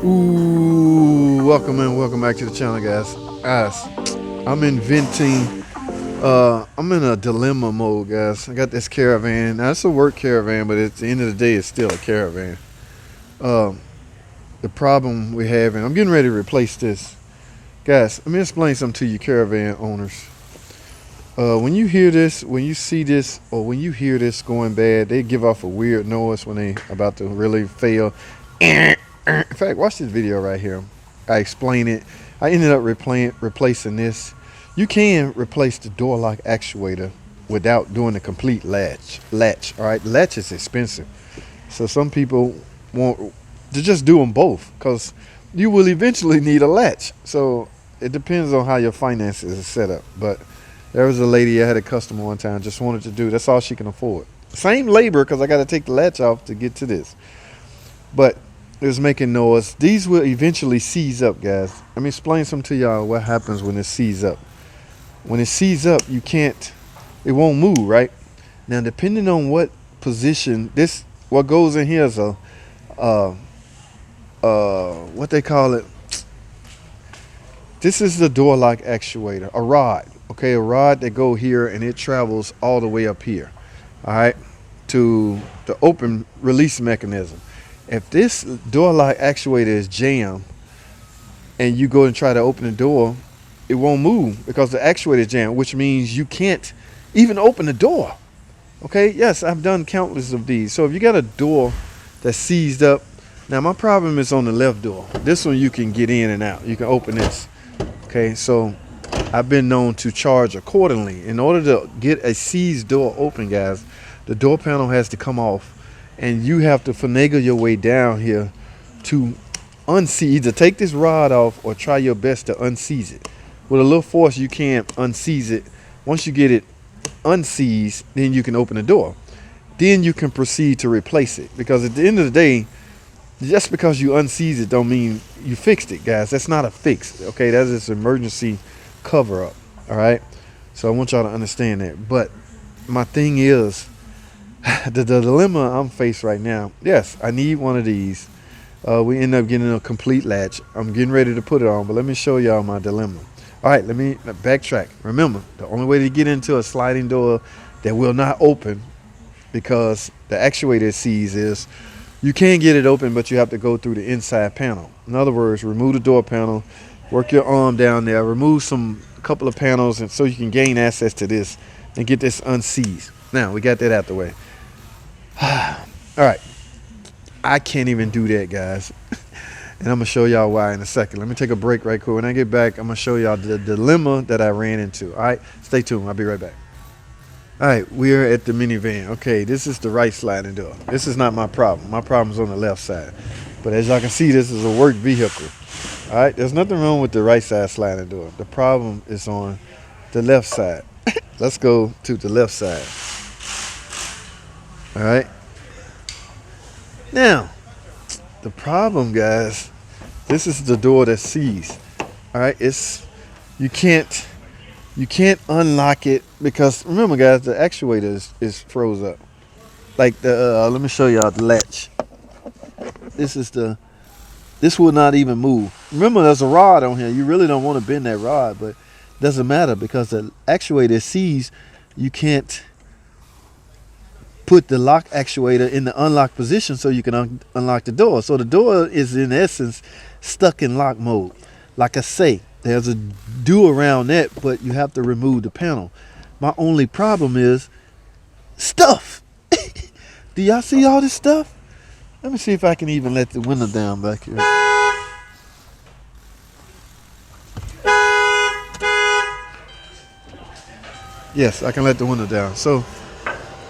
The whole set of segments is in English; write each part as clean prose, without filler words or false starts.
Ooh, welcome back to the channel, guys. I'm inventing. I'm in a dilemma mode, guys. I got this caravan. Now it's a work caravan, but at the end of the day, it's still a caravan. The problem we're having. I'm getting ready to replace this, guys. Let me explain something to you, caravan owners. When you hear this, when you see this, or when you hear this going bad, they give off a weird noise when they about to really fail. In fact, watch this video right here. I explain it. I ended up replacing this. You can replace the door lock actuator without doing the complete latch. All right, latch is expensive, so some people want to just do them both because you will eventually need a latch. So it depends on how your finances are set up. But there was a lady, I had a customer one time, just wanted to do. That's all she can afford. Same labor because I got to take the latch off to get to this, but it was making noise. These will eventually seize up, guys. Let me explain something to y'all what happens when it seize up. When it seize up, it won't move, right? Now, depending on what position, what goes in here is what they call it. This is the door lock actuator, a rod. Okay, a rod that go here and it travels all the way up here. All right, to the open release mechanism. If this door lock actuator is jammed and you go and try to open the door, it won't move because the actuator is jammed, which means you can't even open the door. Okay, yes, I've done countless of these. So if you got a door that's seized up, now my problem is on the left door. This one you can get in and out. You can open this. Okay, so I've been known to charge accordingly. In order to get a seized door open, guys, the door panel has to come off. And you have to finagle your way down here to unseize. Either take this rod off or try your best to unseize it. With a little force, you can unseize it. Once you get it unseized, then you can open the door. Then you can proceed to replace it. Because at the end of the day, just because you unseize it don't mean you fixed it, guys. That's not a fix. Okay, that's just an emergency cover up. All right. So I want y'all to understand that. But my thing is, the dilemma I'm faced right now, yes, I need one of these. We end up getting a complete latch. I'm getting ready to put it on, but let me show y'all my dilemma. All right, let me backtrack. Remember, the only way to get into a sliding door that will not open because the actuator is seized is you can get it open, but you have to go through the inside panel. In other words, remove the door panel, work your arm down there, remove a couple of panels, and so you can gain access to this and get this unseized. Now, we got that out the way. All right, I can't even do that, guys. And I'm gonna show y'all why in a second. Let me take a break right quick. When I get back, I'm gonna show y'all the dilemma that I ran into. All right, stay tuned. I'll be right back. All right, we are at the minivan. Okay, this is the right sliding door. This is not my problem. My problem's on the left side. But as y'all can see, this is a work vehicle. All right, there's nothing wrong with the right side sliding door. The problem is on the left side. Let's go to the left side. All right. Now, the problem, guys, this is the door that's seized. All right, you can't unlock it because remember, guys, the actuator is froze up. Like let me show y'all the latch. This will not even move. Remember, there's a rod on here. You really don't want to bend that rod, but it doesn't matter because the actuator is seized. You can't put the lock actuator in the unlock position so you can unlock the door. So the door is in essence stuck in lock mode. Like I say, there's a do around that, but you have to remove the panel. My only problem is stuff. Do y'all see all this stuff? Let me see if I can even let the window down back here. Yes, I can let the window down. So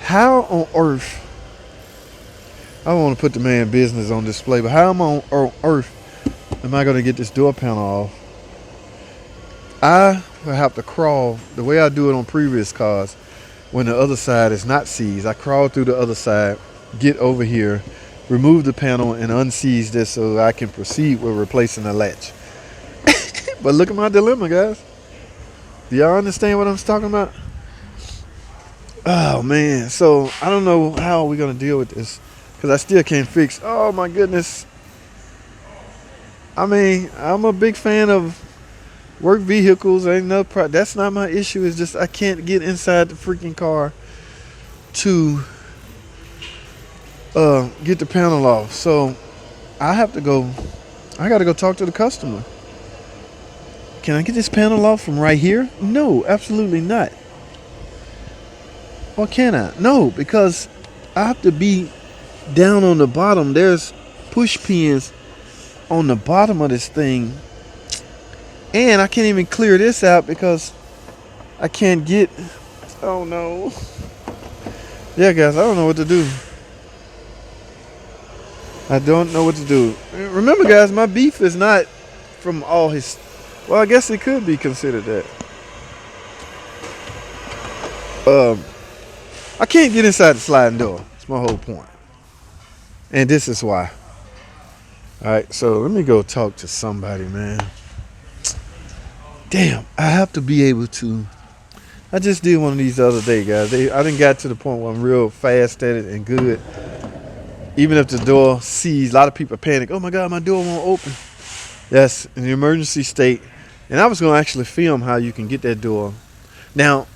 how on earth, I don't want to put the man business on display, but how on earth am I going to get this door panel off? I will have to crawl the way I do it on previous cars when the other side is not seized. I crawl through the other side, get over here, remove the panel, and unseize this so I can proceed with replacing the latch. But look at my dilemma, guys. Do y'all understand what I'm talking about? Oh man, so I don't know how we're gonna deal with this because I still can't fix. Oh my goodness, I mean, I'm a big fan of work vehicles. Ain't no that's not my issue. It's just I can't get inside the freaking car to get the panel off. So I have to go. I got to go talk to the customer. Can I get this panel off from right here? No, absolutely not. Or can I? No, because I have to be down on the bottom. There's push pins on the bottom of this thing. And I can't even clear this out because I can't get... Oh no. Yeah, guys, I don't know what to do. I don't know what to do. Remember, guys, my beef is not from all his... Well, I guess it could be considered that. I can't get inside the sliding door. That's my whole point. And this is why. Alright, so let me go talk to somebody, man. Damn, I have to be able to... I just did one of these the other day, guys. I done got to the point where I'm real fast at it and good. Even if the door sees, a lot of people panic. Oh my God, my door won't open. That's in the emergency state. And I was going to actually film how you can get that door. Now,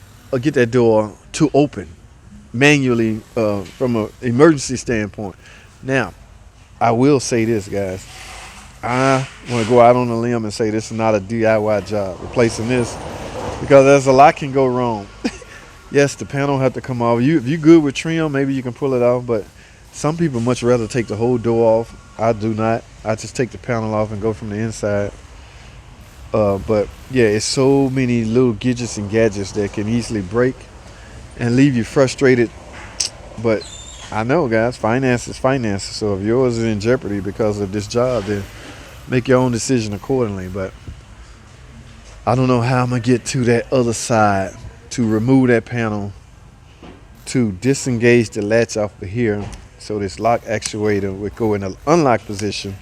get that door to open manually from an emergency standpoint. Now, I will say this, guys. I want to go out on a limb and say this is not a DIY job, replacing this, because there's a lot can go wrong. Yes, the panel have to come off. If you're good with trim, maybe you can pull it off, but some people much rather take the whole door off. I do not. I just take the panel off and go from the inside. But yeah, it's so many little gadgets and gadgets that can easily break and leave you frustrated. But I know, guys, finance is finances. So if yours is in jeopardy because of this job, then make your own decision accordingly. But I don't know how I'm going to get to that other side to remove that panel, to disengage the latch off of here so this lock actuator would go in an unlock position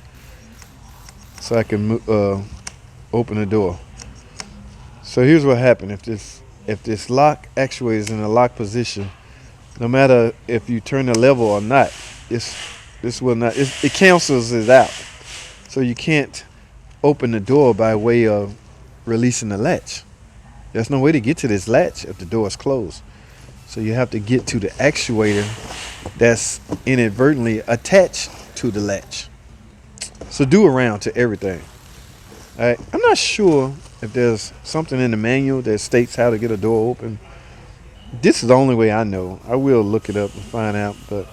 so I can open the door. So here's what happened. If this lock actuator is in a lock position, no matter if you turn the level or not, this will not, it cancels it out. So you can't open the door by way of releasing the latch. There's no way to get to this latch if the door is closed. So you have to get to the actuator that's inadvertently attached to the latch. So do around to everything. All right. I'm not sure if there's something in the manual that states how to get a door open. This is the only way I know. I will look it up and find out. But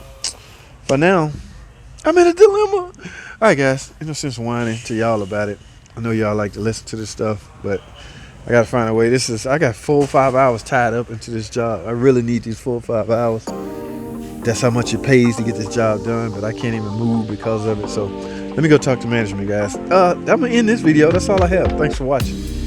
for now, I'm in a dilemma. All right, guys. No sense whining to y'all about it. I know y'all like to listen to this stuff, but I got to find a way. I got 4 or 5 hours tied up into this job. I really need these 4 or 5 hours. That's how much it pays to get this job done, but I can't even move because of it. So let me go talk to management, guys. I'm going to end this video. That's all I have. Thanks for watching.